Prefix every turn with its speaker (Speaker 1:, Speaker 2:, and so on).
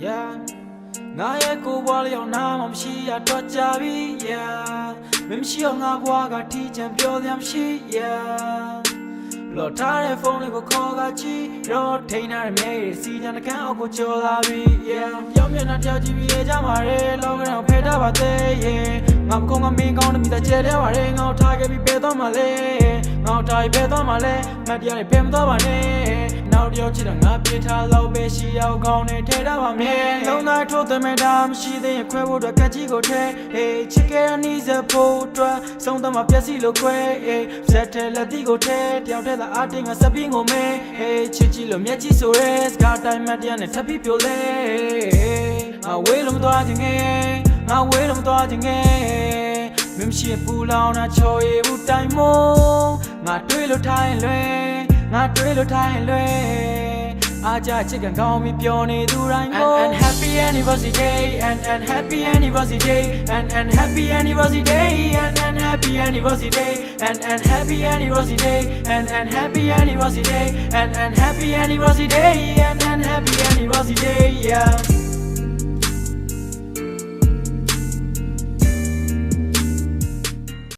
Speaker 1: yeah ငါရဲ့ကိုယ်ဘွားလျောက်နာမှမရှိရတော့ကြပြီ yeah မမရှိတော့ငါဘွားကထီးချမ်းပြောစရာမရှိ yeah လော်ထားတဲ့ဖုန်းလေးကိုခေါ်ကကြည့်တော့ထိန်းထားတဲ့မြေစီချမ်းတစ်ခန်းအောက်ကိုကျော်လာပြီ yeah ပြောင်းမျက်နှာပြောင်းကြည့်ပြီးရကြမှာလေလောကရောဖယ်ထားပါသေး yeah ငါမကုန်းကမင်းကောင်းတဲ့မိသားကျဲတဲ့ပါလေငါ့ထားခဲ့ပြီးပဲသွားမှာလေငါ့ထားပြီးပဲသွားမှာလေမတရားနဲ့ဖယ်မသွားပါနဲ့နောက်တယောက်ချစ်တော့ငါပြေးထားလို့ပဲရှိရောက်ကောင်းနေထဲထားပါမယ်လုံးသားထိုးသွင်းမဲ့တာမရှိသေးရင်ခွဲဖို့တော့ကက်ကြီးကိုထဲ hey ချစ်ခဲ့ရနီးစဖို့အတွက်ဆုံးသမှာပြက်စီလို့ခွဲ hey ဇက်ထဲလက်တီကိုထဲတယောက်ထဲသာအတင်းကစပင်းကိုမဲ hey ချစ်ကြည့်လို့မျက်ကြည့်ဆိုရဲစကားတိုင်းမတရားနဲ့ထပ်ပြီးပြိုလဲငါဝေးလို့မသွားခြင်းငယ်ငါဝေးလို့မသွားခြင်းငယ်မရှိပူလောင်တာချော်ရည်ဘူးတိုင်မို့ငါတွေးလို့ထိုင်လွယ်ငါတွေးလို့ထိုင်လွယ်အားကြချစ်ကန်ကောင်းပြီးပျော်နေသူတိုင်းမို့ and happy anniversary day and happy anniversary day and happy anniversary day and happy anniversary day and happy anniversary day and happy anniversary day and happy anniversary day and happy anniversary day yeah